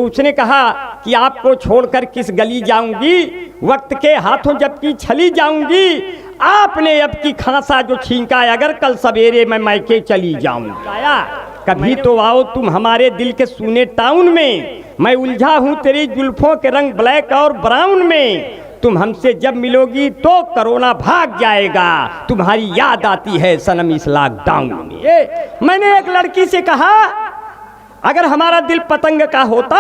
तो उसने कहा कि आपको छोड़कर किस गली जाऊंगी, वक्त के हाथों जबकि छली जाऊंगी, आपने अब की खांसा जो छींका, अगर कल सवेरे मैं मायके चली जाऊंगा। कभी तो आओ तुम हमारे दिल के सूने टाउन में, मैं उलझा हूँ तेरी जुल्फों के रंग ब्लैक और ब्राउन में। तुम हमसे जब मिलोगी तो कोरोना भाग जाएगा, तुम्हारी याद आती है सनम इस लॉकडाउन में। मैंने एक लड़की से कहा अगर हमारा दिल पतंग का होता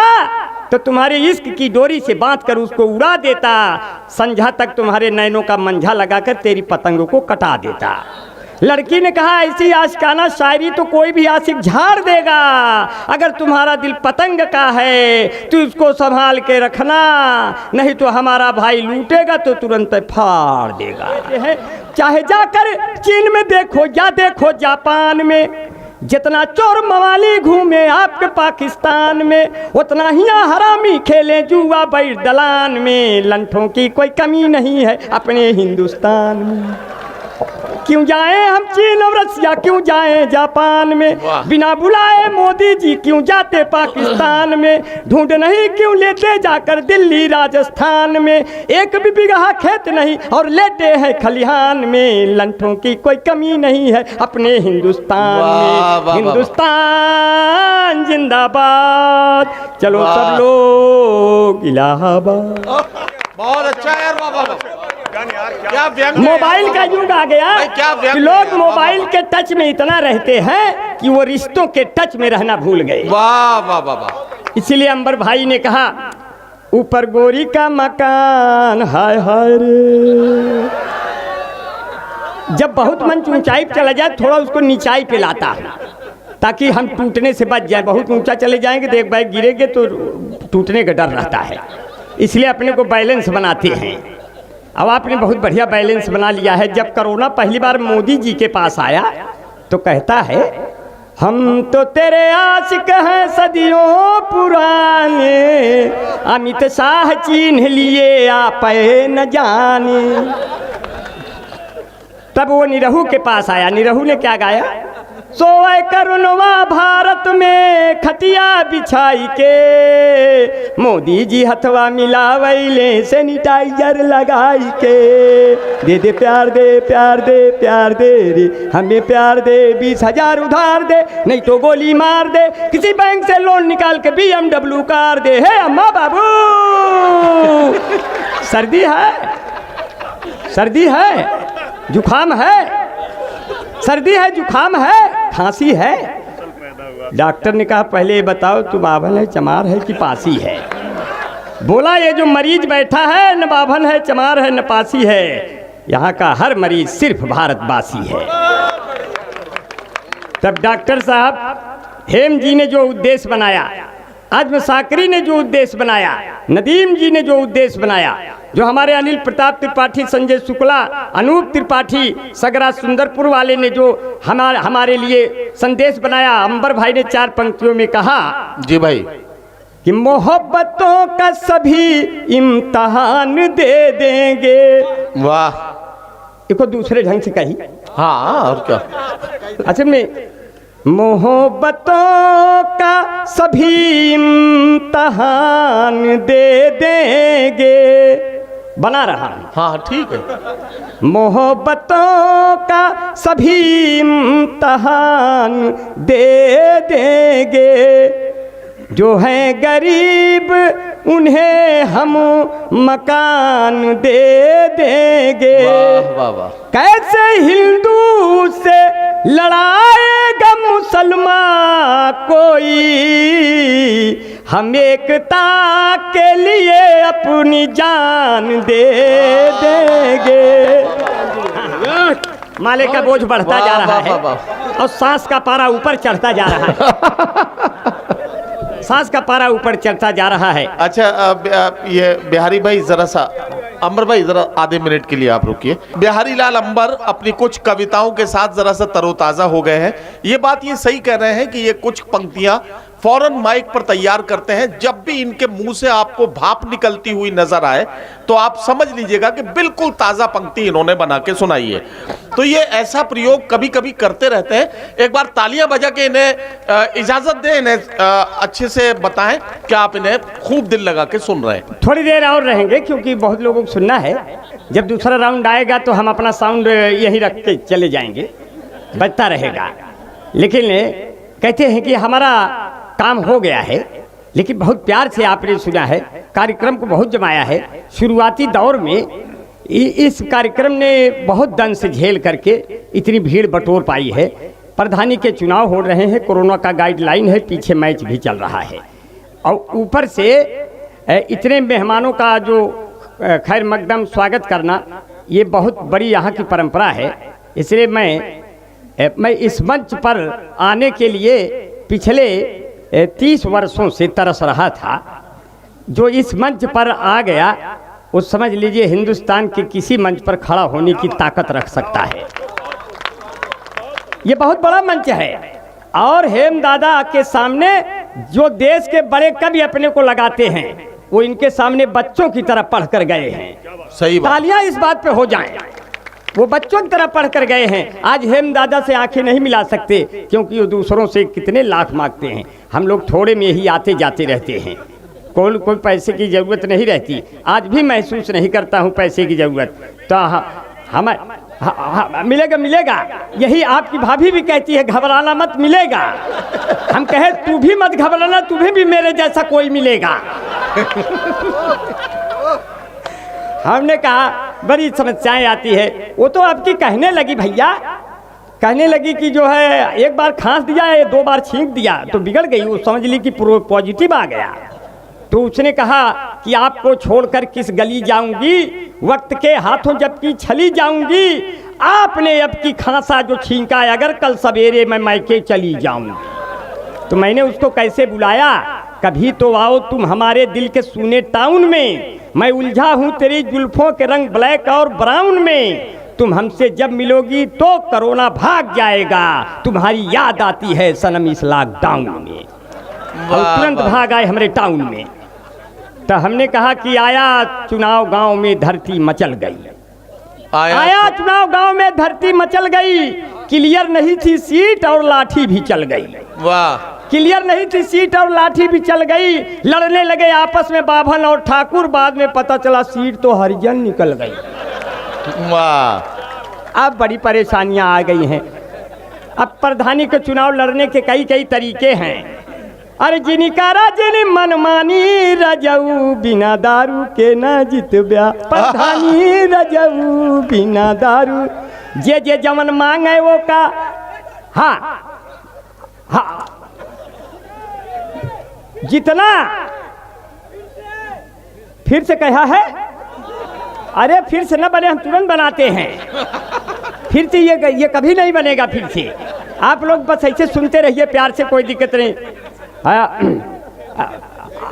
तो तुम्हारे इश्क की डोरी से बांध कर उसको उड़ा देता, संझा तक तुम्हारे नैनों का मंझा लगाकर तेरी पतंगों को कटा देता। लड़की ने कहा ऐसी आशिकाना शायरी तो कोई भी आशिक झाड़ देगा, अगर तुम्हारा दिल पतंग का है तो उसको संभाल के रखना, नहीं तो हमारा भाई लूटेगा तो तुरंत फाड़ देगा। चाहे जाकर चीन में देखो या देखो जापान में, जितना चोर मवाली घूमे आपके पाकिस्तान में, उतना ही हरामी खेले जुआ बैठ दलान में, लंठों की कोई कमी नहीं है अपने हिंदुस्तान में। क्यों जाएं हम चीन और रसिया, क्यों जाएं जापान में, बिना बुलाए मोदी जी क्यों जाते पाकिस्तान में, ढूंढ नहीं क्यों लेते जाकर दिल्ली राजस्थान में, एक भी बिगहा खेत नहीं और लेटे हैं खलिहान में, लंठों की कोई कमी नहीं है अपने हिंदुस्तान में। हिंदुस्तान जिंदाबाद, चलो सब लोग इलाहाबाद। बहुत अच्छा यार, मोबाइल का युग आ गया कि लोग मोबाइल के टच में इतना रहते हैं कि वो रिश्तों के टच में रहना भूल गए। वाह वाह वाह वाह। इसीलिए अंबर भाई ने कहा ऊपर गोरी का मकान हाय हाय रे, जब बहुत मन ऊंचाई पे चला जाए थोड़ा उसको नीचाई पे लाता ताकि हम टूटने से बच जाए। बहुत ऊंचा चले जाएंगे तो एक बार गिरेंगे तो टूटने का डर रहता है, इसलिए अपने को बैलेंस बनाते हैं। अब आपने बहुत बढ़िया बैलेंस बना लिया है। जब कोरोना पहली बार मोदी जी के पास आया तो कहता है हम तो तेरे आशिक हैं सदियों पुराने, अमित शाह चिन्ह लिए आप न जाने। तब वो निरहू के पास आया। निरहू ने क्या गाया, सोए करुणवा भारत में खटिया बिछाई के, मोदी जी हथवा मिलावैले सैनिटाइजर लगाई के, दे दे प्यार दे प्यार दे प्यार दे रे, हमें प्यार दे 20,000 उधार दे, नहीं तो गोली मार दे, किसी बैंक से लोन निकाल के BMW कार दे। हे अम्मा बाबू, सर्दी है, सर्दी है, जुखाम है, सर्दी है, जुखाम है, खांसी है। डॉक्टर ने कहा पहले ये बताओ तुम बाभन है, चमार है कि पासी है। बोला ये जो मरीज बैठा है न बाभन है, चमार है न पासी है, यहाँ का हर मरीज सिर्फ भारतवासी है। तब डॉक्टर साहब हेम जी ने जो उद्देश्य बनाया, आजम साकरी ने जो उद्देश्य बनाया, नदीम जी ने जो उद्देश्य बनाया, जो हमारे अनिल प्रताप त्रिपाठी, संजय शुक्ला, अनूप त्रिपाठी, सगरा सुंदरपुर वाले ने जो हमारे लिए संदेश बनाया, अंबर भाई ने 4 पंक्तियों में कहा जी भाई कि मोहब्बतों का सभी इम्तहान दे देंगे। वाह, देखो दूसरे ढंग से कही। हाँ और क्या, अच्छा में मोहब्बतों का सभी इम्तहान दे देंगे, बना रहा। हाँ ठीक है। मोहब्बतों का सभी इम्तहान दे देंगे, जो हैं गरीब उन्हें हम मकान दे देंगे। वाह वाह वाह। कैसे हिंदू से लड़ाएगा मुसलमान कोई, हम एकता के लिए अपनी जान दे देंगे। माले का बोझ बढ़ता जा रहा है और सांस का पारा ऊपर चढ़ता जा रहा है, सांस का पारा ऊपर चढ़ता जा रहा है। अच्छा ये बिहारी भाई जरा सा, अंबर भाई जरा आधे मिनट के लिए आप रुकिए। बिहारी लाल अंबर अपनी कुछ कविताओं के साथ जरा सा तरोताजा हो गए हैं। ये बात ये सही कह रहे हैं कि ये कुछ पंक्तियां फौरन माइक पर तैयार करते हैं। जब भी इनके मुंह से आपको भाप निकलती हुई नजर आए तो आप समझ लीजिएगा कि बिल्कुल ताजा पंक्ति इन्होंने बना के सुनाई है। तो ये ऐसा प्रयोग कभी कभी करते रहते हैं। एक बार तालियां बजा के इन्हें इजाजत दें, इन्हें अच्छे से बताएं कि आप इन्हें खूब दिल लगा के सुन रहे हैं। थोड़ी देर और रहेंगे क्योंकि बहुत लोगों को सुनना है। जब दूसरा राउंड आएगा तो हम अपना साउंड यहीं रख के चले जाएंगे, बजता रहेगा। लेकिन कहते हैं कि हमारा काम हो गया है, लेकिन बहुत प्यार से आपने सुना है, कार्यक्रम को बहुत जमाया है। शुरुआती दौर में इस कार्यक्रम ने बहुत दंश झेल करके इतनी भीड़ बटोर पाई है। प्रधानी के चुनाव हो रहे हैं, कोरोना का गाइडलाइन है, पीछे मैच भी चल रहा है और ऊपर से इतने मेहमानों का जो खैर मकदम स्वागत करना, ये बहुत बड़ी यहाँ की परंपरा है। इसलिए मैं इस मंच पर आने के लिए पिछले 30 वर्षों से तरस रहा था। जो इस मंच पर आ गया वो समझ लीजिए हिंदुस्तान के किसी मंच पर खड़ा होने की ताकत रख सकता है। ये बहुत बड़ा मंच है और हेम दादा के सामने जो देश के बड़े कवि अपने को लगाते हैं वो इनके सामने बच्चों की तरह पढ़ कर गए हैं। सही बात। तालियां इस बात पे हो जाएं, वो बच्चों की तरह पढ़ कर गए हैं। आज हेम दादा से आंखें नहीं मिला सकते क्योंकि वो दूसरों से कितने लाख मांगते हैं। हम लोग थोड़े में ही आते जाते रहते हैं, कोई पैसे की ज़रूरत नहीं रहती। आज भी महसूस नहीं करता हूँ पैसे की ज़रूरत। तो हमें मिलेगा मिलेगा, यही आपकी भाभी भी कहती है घबराना मत, मिलेगा। हम कहे तू भी मत घबराना, तुम्हें भी मेरे जैसा कोई मिलेगा। हमने कहा बड़ी समस्याएं आती है। वो तो आपकी कहने लगी भैया, कहने लगी कि जो है एक बार खांस दिया है, 2 बार छींक दिया तो बिगड़ गई। वो समझ ली कि पॉजिटिव आ गया। तो उसने कहा कि आपको छोड़कर किस गली जाऊंगी, वक्त के हाथों जबकि छली जाऊंगी। आपने अब की खांसा जो छींका, अगर कल सवेरे मैं मायके चली जाऊंगी। तो मैंने उसको कैसे बुलाया, कभी तो आओ तुम हमारे दिल के सूने टाउन में। मैं उलझा हूँ तेरी जुल्फों के रंग ब्लैक और ब्राउन में। तुम हमसे जब मिलोगी तो कोरोना भाग जाएगा। तुम्हारी याद आती है सनम इस लॉकडाउन में। और तुरंत भाग आए हमारे टाउन में। तो हमने कहा कि आया चुनाव गांव में धरती मचल गई। आया चुनाव गांव में धरती मचल गई। क्लियर नहीं थी सीट और लाठी भी चल गई। वाह। क्लियर नहीं थी सीट और लाठी भी चल गई। लड़ने लगे आपस में बाभन और ठाकुर। बाद में पता चला सीट तो हरिजन निकल गई। वाह। अब बड़ी परेशानियां आ गई हैं। अब प्रधानी के चुनाव लड़ने के कई तरीके हैं। अरे जिनिकारा जिनी मनमानी रजऊ, बिना दारू के न जितब्या। प्रधानी रजऊ बिना दारू, जे जमन मांगे वो का। हाँ जितना फिर से कहा है। अरे फिर से न बने, हम तुरंत बनाते हैं। फिर से ये कभी नहीं बनेगा। फिर से आप लोग बस ऐसे सुनते रहिए प्यार से, कोई दिक्कत नहीं।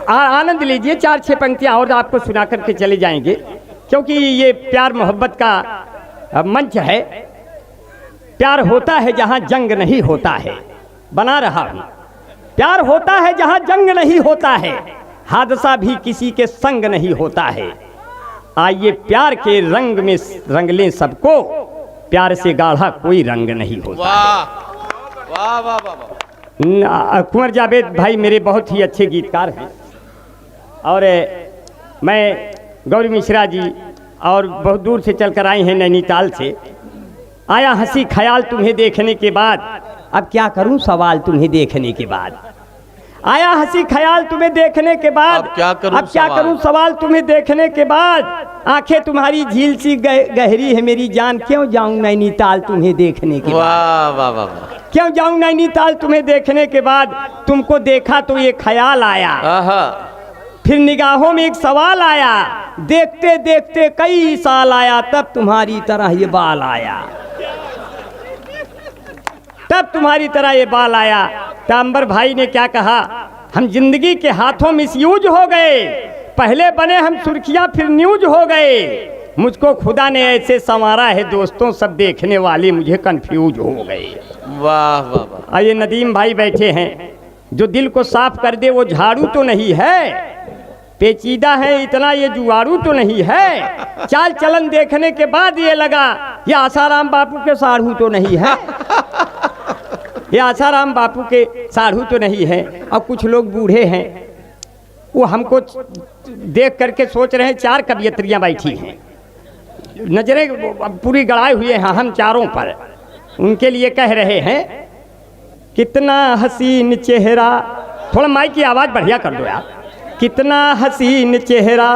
आनंद लीजिए। 4-6 पंक्तियां और आपको सुना करके चले जाएंगे क्योंकि ये प्यार मोहब्बत का मंच है। प्यार होता है जहां जंग नहीं होता है, बना रहा हूं। प्यार होता है जहां जंग नहीं होता है, हादसा भी किसी के संग नहीं होता है। आइए प्यार के रंग में रंग लें सबको, प्यार से गाढ़ा कोई रंग नहीं होता। वाह वाह वाह वाह। कुंवर जावेद भाई मेरे बहुत ही अच्छे गीतकार हैं और मैं गौरी मिश्रा जी और बहुत दूर से चलकर आए हैं नैनीताल से। आया हंसी ख्याल तुम्हें देखने के बाद, अब क्या करूं सवाल तुम्हें देखने के बाद। आया हंसी ख्याल तुम्हें देखने के बाद, अब क्या करूं सवाल तुम्हें देखने के बाद। आंखें तुम्हारी झील सी गहरी है मेरी जान, क्यों जाऊं नैनीताल तुम्हें देखने के बाद। वाह वाह वाह। क्यों जाऊं नैनीताल तुम्हें देखने के बाद। तुमको देखा तो ये ख्याल आया, फिर निगाहों में एक सवाल आया। देखते देखते कई साल आया, तब तुम्हारी तरह ये बाल आया। तब तुम्हारी तरह ये बाल आया। तांबर भाई ने क्या कहा, हम जिंदगी के हाथों मिसयूज हो गए। पहले बने हम सुर्खियां फिर न्यूज हो गए। मुझको खुदा ने ऐसे संवारा है दोस्तों, सब देखने वाले मुझे कंफ्यूज हो गए। वाह वाह वाह। ये नदीम भाई बैठे हैं, जो दिल को साफ कर दे वो झाड़ू तो नहीं है, पेचीदा है इतना ये जुआड़ू तो नहीं है। चाल चलन देखने के बाद ये लगा ये आसाराम बापू के साढ़ू तो नहीं है, ये आसाराम बापू के साढ़ू तो नहीं है। और कुछ लोग बूढ़े हैं, वो हमको देख करके सोच रहे हैं, 4 कवियत्रियाँ बैठी हैं, नजरें पूरी गड़ाए हुए हैं हम चारों पर। उनके लिए कह रहे हैं, कितना हसीन चेहरा, थोड़ा माइक की आवाज़ बढ़िया कर दो यार। कितना हसीन चेहरा,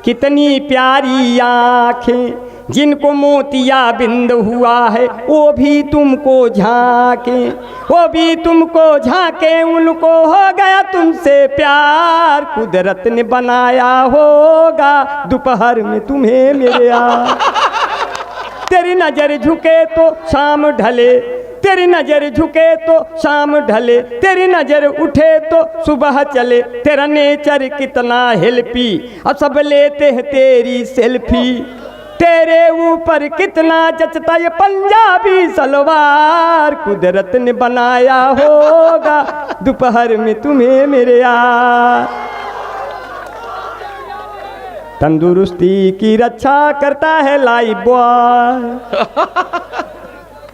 कितनी प्यारी आँखें, जिनको मोतिया बिंद हुआ है वो भी तुमको झांके, वो भी तुमको झांके, उनको हो गया तुमसे प्यार, कुदरत ने बनाया होगा दोपहर में तुम्हें मेरे यार। तेरी नजर झुके तो शाम ढले, तेरी नजर झुके तो शाम ढले, तेरी नजर उठे तो सुबह चले, तेरा नेचर कितना हेल्पी और सब लेते हैं तेरी सेल्फी, तेरे ऊपर कितना जचता ये पंजाबी सलवार, कुदरत ने बनाया होगा दोपहर में तुम्हें मेरे यार। तंदुरुस्ती की रक्षा करता है लाइफ बॉय।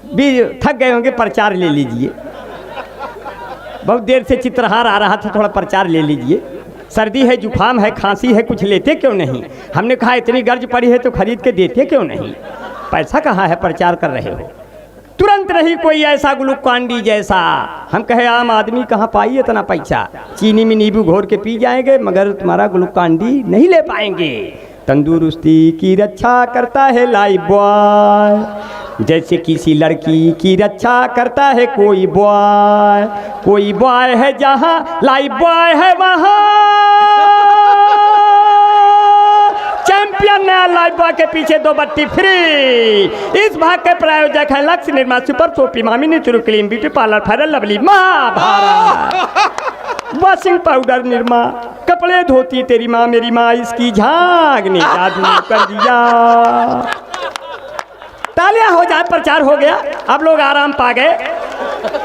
भी थक गए होंगे, प्रचार ले लीजिए, बहुत देर से चित्रहार आ रहा था, थोड़ा प्रचार ले लीजिए। सर्दी है, जुकाम है, खांसी है, कुछ लेते क्यों नहीं? हमने कहा इतनी गर्ज पड़ी है तो खरीद के देते क्यों नहीं? पैसा कहाँ है, प्रचार कर रहे हो। तुरंत रही कोई ऐसा ग्लूकांडी जैसा, हम कहे आम आदमी कहाँ पाई इतना पैसा, चीनी में नींबू घोर के पी जाएंगे मगर तुम्हारा ग्लूकांडी नहीं ले पाएंगे। तंदुरुस्ती की रक्षा करता है लाइफ बॉय, जैसे किसी लड़की की रक्षा करता है कोई बॉय। कोई बॉय है जहाँ लाइफ बॉय है वहाँ, चैंपियन नया लाइफ बॉय के पीछे 2 बट्टी फ्री। इस भाग के प्रायोजक है लक्ष्य निर्मा सुपर सोपी मामिनी चुरु clean beauty parlour fair lovely Mahabharat, washing powder Nirma, कपड़े धोती तेरी माँ मेरी माँ, इसकी झाग ने जादू कर दिया। तालियां हो जाए, प्रचार हो गया, अब लोग आराम पा गए।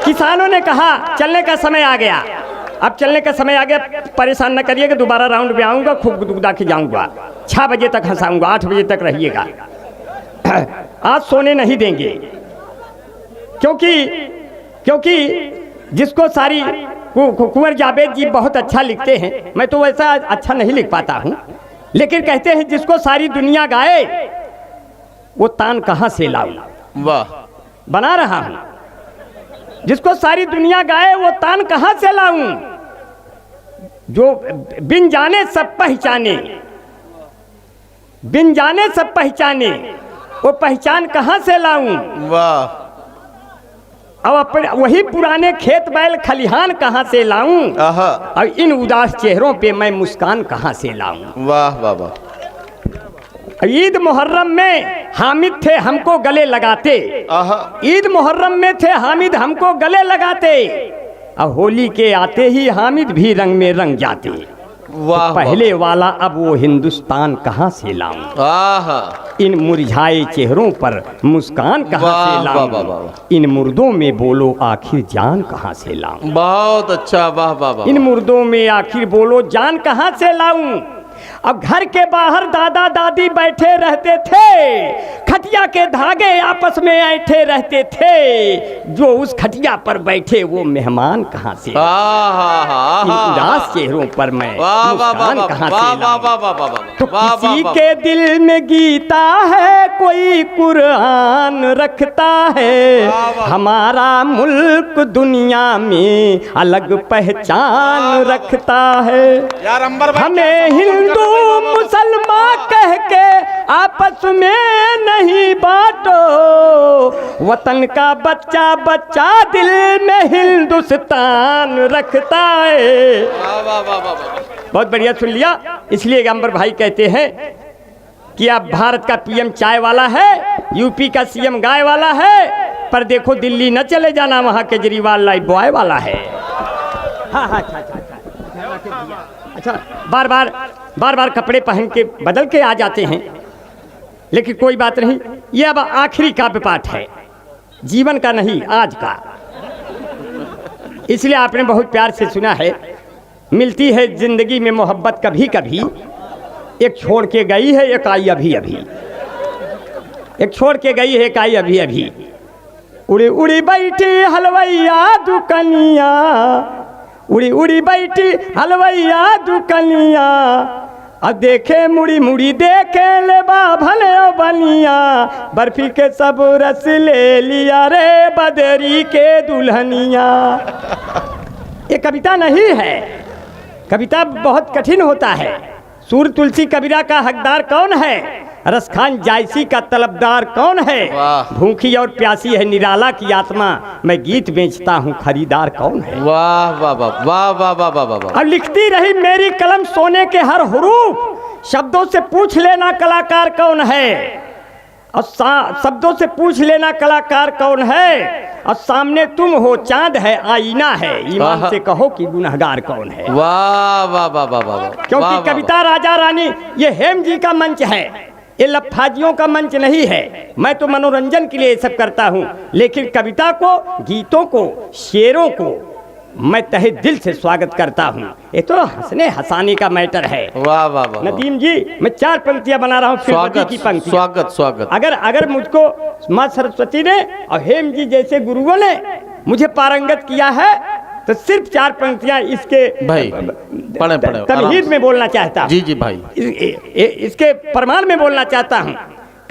किसानों ने कहा चलने का समय आ गया, अब चलने का समय आ गया, परेशान न करिए कि दोबारा राउंड में आऊँगा, खूब गुदगुदा के जाऊँगा, 6 बजे तक हंसाऊँगा, 8 बजे तक रहिएगा। आज सोने नहीं देंगे, क्योंकि जिसको सारी कुंवर जावेद जी बहुत अच्छा लिखते हैं, मैं तो वैसा अच्छा नहीं लिख पाता हूँ, लेकिन कहते हैं जिसको सारी दुनिया गाए वो तान कहाँ से लाऊं। वाह, बना रहा हूँ, जिसको सारी दुनिया गाए वो तान कहाँ से लाऊं, जो बिन जाने सब पहचाने, बिन जाने सब पहचाने, वो पहचान कहाँ से लाऊं। वाह, अब अपने वही पुराने खेत बैल खलिहान कहाँ से लाऊं, और इन उदास चेहरों पे मैं मुस्कान कहाँ से लाऊं। वाह वाह वाह। ईद मुहर्रम में हामिद थे हमको गले लगाते, ईद मुहर्रम में थे हामिद हमको गले लगाते, अब होली के आते ही हामिद भी रंग में रंग जाते। वाह, तो पहले वाला अब वो हिंदुस्तान कहाँ से लाऊं, इन मुरझाए चेहरों पर मुस्कान कहाँ से लाऊं, इन मुर्दों में बोलो आखिर जान कहाँ से लाऊं। बहुत अच्छा, वाह वाह वाह। इन मुर्दों में आखिर बोलो जान कहाँ से लाऊं। अब घर के बाहर दादा दादी बैठे रहते थे, खटिया के धागे आपस में ऐंठे रहते थे, जो उस खटिया पर बैठे वो मेहमान कहाँ से, इन उदास चेहरों पर मैं मुस्कान कहाँ से लाऊं। तो किसी के दिल में गीता है, कोई कुरान रखता है, हमारा मुल्क दुनिया में अलग पहचान रखता है। हमें हिंदू मुसलमान कह के आपस में नहीं बांटो, वतन का बच्चा बच्चा दिल में हिंदुस्तान रखता है। बहुत बढ़िया सुन लिया। इसलिए अंबर भाई कहते हैं कि अब भारत का पीएम चाय वाला है, यूपी का सीएम गाय वाला है, पर देखो दिल्ली न चले जाना, वहाँ केजरीवाल लाइफ बॉय वाला है। हाँ हाँ, अच्छा, बार बार कपड़े पहन के बदल के आ जाते हैं, लेकिन कोई बात नहीं, ये अब आखिरी काव्य पाठ है, जीवन का नहीं आज का। इसलिए आपने बहुत प्यार से सुना है, मिलती है जिंदगी में मोहब्बत कभी कभी, एक छोड़ के गई है एक आई अभी अभी, एक छोड़ के गई है एक आई अभी अभी। उड़ी उड़ी बैठी हलवैया दुकनिया, उड़ी उड़ी बैठी हलवैया दुकनिया, अब देखे मुड़ी मुड़ी देखे ले भले बनिया, बर्फी के सब रस ले लिया रे बदरी के दुल्हनिया। ये कविता नहीं है, कविता बहुत कठिन होता है। सूर तुलसी कबीरा का हकदार कौन है, रसखान जायसी का तलबदार कौन है, भूखी और प्यासी है निराला की आत्मा, मैं गीत बेचता हूँ खरीदार कौन है। वाह वाह वाह वाह वाह वाह वाह वाह। अब लिखती रही मेरी कलम सोने के हर हुरूफ, शब्दों से पूछ लेना कलाकार कौन है, और शब्दों से पूछ लेना कलाकार कौन है, और सामने तुम हो चांद है आईना है, ईमान से कहो कि गुनहगार कौन है। वाह वाह वाह वाह वाह। क्योंकि कविता राजा रानी ये हेम जी का मंच है, ये लफाजियों का मंच नहीं है। मैं तो मनोरंजन के लिए ये सब करता हूँ, लेकिन कविता को, गीतों को, शेरों को मैं तहे दिल से स्वागत करता हूँ। ये तो हंसने हंसाने का मैटर है। वाह वाह वाह। नदीम जी, मैं 4 पंक्तियां बना रहा हूँ की पंक्ति। स्वागत स्वागत। अगर मुझको माँ सरस्वती ने और हेम जी जैसे गुरुओं ने मुझे पारंगत किया है, तो सिर्फ 4 पंक्तियां इसके भाई पढ़े तमहीद में बोलना चाहता हूँ। जी जी भाई, इसके प्रमाण में बोलना चाहता हूँ।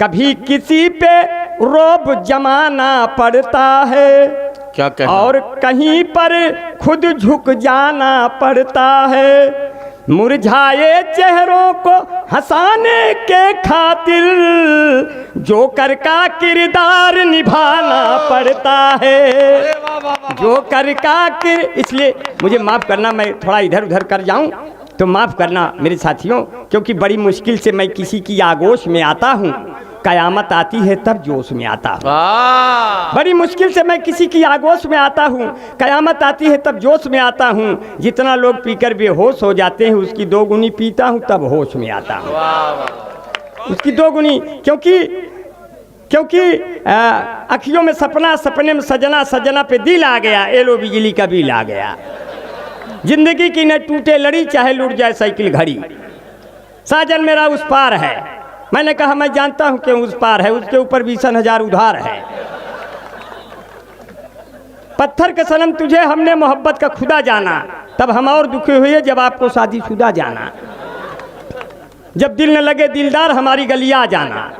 कभी किसी पे रोब जमाना पड़ता है, क्या कहना? और कहीं पर खुद झुक जाना पड़ता है, मुरझाए चेहरों को हंसाने के खातिर जोकर का किरदार निभाना पड़ता है, जोकर का इसलिए मुझे माफ़ करना, मैं थोड़ा इधर उधर कर जाऊं तो माफ़ करना मेरे साथियों, क्योंकि बड़ी मुश्किल से मैं किसी की आगोश में आता हूं, कयामत आती है तब जोश में आता हूँ। बड़ी मुश्किल से मैं किसी की आगोश में आता हूँ, कयामत आती है तब जोश में आता हूँ। जितना लोग पीकर बेहोश हो जाते हैं, उसकी 2 गुनी पीता हूँ तब होश में आता हूँ, उसकी 2 गुनी। क्योंकि अखियों में सपना, सपने में सजना, सजना पे दिल आ गया, एलो बिजली का बिल आ गया। जिंदगी की न टूटे लड़ी, चाहे लूट जाए साइकिल घड़ी, साजन मेरा उस पार है। मैंने कहा मैं जानता हूं क्यों उस पार है, उसके ऊपर 20,000 उधार है। पत्थर के सनम तुझे हमने मोहब्बत का खुदा जाना, तब हम और दुखी हुए जब आपको शादीशुदा जाना। जब दिल न लगे दिलदार हमारी गलियां जाना।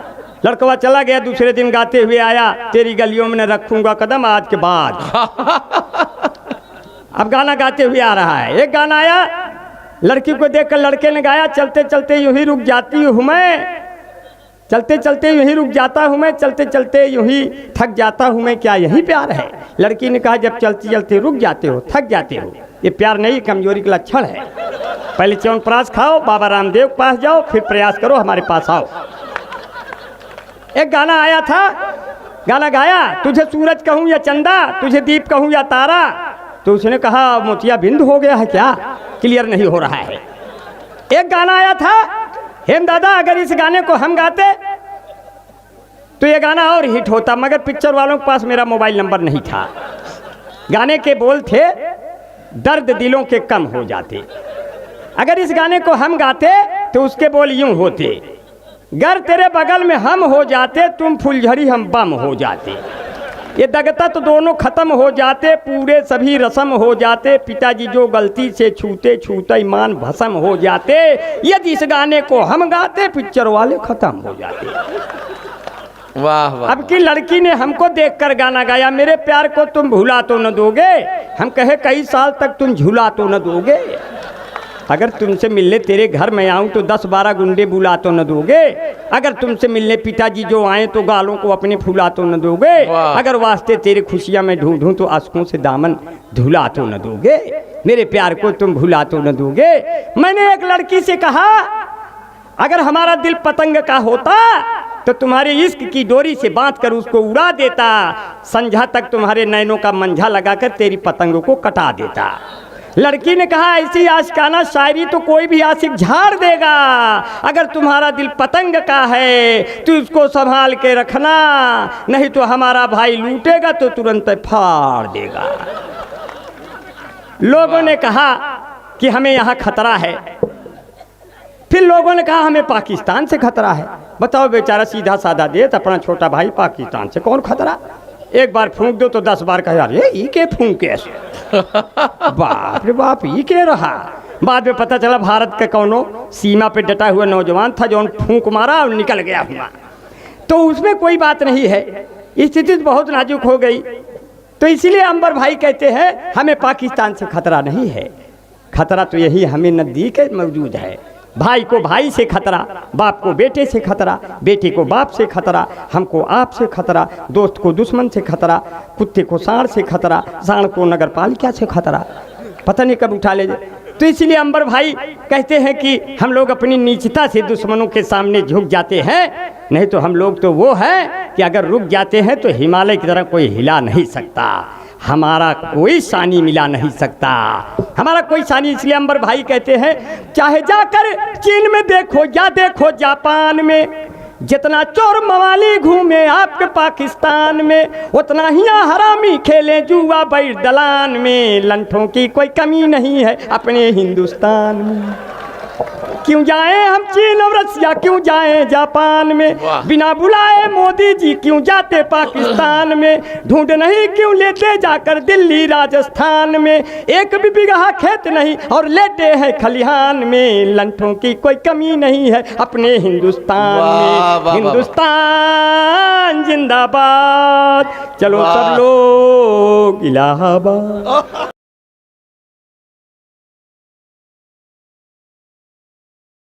लड़कवा चला गया, दूसरे दिन गाते हुए आया, तेरी गलियों में न रखूंगा कदम आज के बाद। अब गाना गाते हुए आ रहा है। एक गाना आया, लड़की को देखकर लड़के ने गाया, चलते चलते यूं ही रुक जाती हूँ मैं, चलते चलते यूं ही रुक जाता हूँ मैं, चलते चलते यूं ही थक जाता हूँ मैं, क्या यही प्यार है। लड़की ने कहा जब चलते चलते रुक जाते हो, थक जाते हो, ये प्यार नहीं, कमजोरी का लक्षण है। पहले च्यवनप्राश खाओ, बाबा रामदेव के पास जाओ, फिर प्रयास करो हमारे पास आओ। एक गाना आया था, गाना गाया, तुझे सूरज कहूँ या चंदा, तुझे दीप कहूँ या तारा, तो उसने कहा मोतिया बिंद हो गया है क्या, क्लियर नहीं हो रहा है। एक गाना आया था, हेम दादा अगर इस गाने को हम गाते तो ये गाना और हिट होता, मगर पिक्चर वालों के पास मेरा मोबाइल नंबर नहीं था। गाने के बोल थे, दर्द दिलों के कम हो जाते। अगर इस गाने को हम गाते तो उसके बोल यूं होते, गर तेरे बगल में हम हो जाते, तुम फुलझड़ी हम बम हो जाते। ये दगता तो दोनों खत्म हो जाते, पूरे सभी रस्म हो जाते, पिताजी जो गलती से छूते छूते ईमान भस्म हो जाते। यदि इस गाने को हम गाते पिक्चर वाले खत्म हो जाते। वाह वाह। अब की लड़की ने हमको देखकर गाना गाया, मेरे प्यार को तुम भुला तो न दोगे, हम कहे कई साल तक तुम झूला तो न दोगे, अगर तुमसे मिलने तेरे घर में आऊं तो 10-12 गुंडे बुला तो न दोगे, अगर तुमसे मिलने पिताजी जो आए तो गालों को अपने फुला तो न दोगे, अगर वास्ते तेरे खुशियां में ढूंढूं तो आंसुओं से दामन धुला तो न दोगे, मेरे प्यार को तुम भुला तो न दोगे। मैंने एक लड़की से कहा अगर हमारा दिल पतंग का होता तो तुम्हारे इश्क की डोरी से बांध कर उसको उड़ा देता, संझा तक तुम्हारे नैनों का मंझा लगाकर तेरी पतंगों को कटा देता। लड़की ने कहा ऐसी आशिकाना शायरी तो कोई भी आशिक झाड़ देगा, अगर तुम्हारा दिल पतंग का है तो उसको संभाल के रखना, नहीं तो हमारा भाई लूटेगा तो तुरंत फाड़ देगा। लोगों ने कहा कि हमें यहाँ खतरा है, फिर लोगों ने कहा हमें पाकिस्तान से खतरा है। बताओ बेचारा सीधा साधा देत अपना छोटा भाई, पाकिस्तान से कौन खतरा? एक बार फूंक दो तो 10 बार कहे अरे ये के फूंक कैसे बाप रे बाप ये के रहा। बाद में पता चला भारत का कौनो सीमा पे डटा हुआ नौजवान था जो फूंक मारा और निकल गया हुआ। तो उसमें कोई बात नहीं है, स्थिति बहुत नाजुक हो गई। तो इसीलिए अंबर भाई कहते हैं हमें पाकिस्तान से खतरा नहीं है, खतरा तो यही हमें नज़दीक मौजूद है। भाई को भाई से खतरा, बाप को बेटे से खतरा, बेटे को बाप से खतरा, हमको आप से खतरा, दोस्त को दुश्मन से खतरा, कुत्ते को सांड से खतरा, सांड को नगरपालिका से खतरा, पता नहीं कब उठा ले जाए। तो इसीलिए अंबर भाई कहते हैं कि हम लोग अपनी नीचता से दुश्मनों के सामने झुक जाते हैं, नहीं तो हम लोग तो वो हैं कि अगर रुक जाते हैं तो हिमालय की तरह कोई हिला नहीं सकता, हमारा कोई सानी मिला नहीं सकता, हमारा कोई सानी। इसलिए अंबर भाई कहते हैं चाहे जाकर चीन में देखो या देखो जापान में, जितना चोर मवाली घूमे आपके पाकिस्तान में, उतना ही हरामी खेले जुआ बैठ दलान में, लंठों की कोई कमी नहीं है अपने हिंदुस्तान में। क्यों जाएं हम चीन और रसिया, क्यों जाएं जापान में, बिना बुलाए मोदी जी क्यों जाते पाकिस्तान में, ढूंढ नहीं क्यों लेते जाकर दिल्ली राजस्थान में, एक भी बिगहा खेत नहीं और लेटे हैं खलिहान में, लंठों की कोई कमी नहीं है अपने हिंदुस्तान में। हिंदुस्तान जिंदाबाद, चलो सब लोग इलाहाबाद।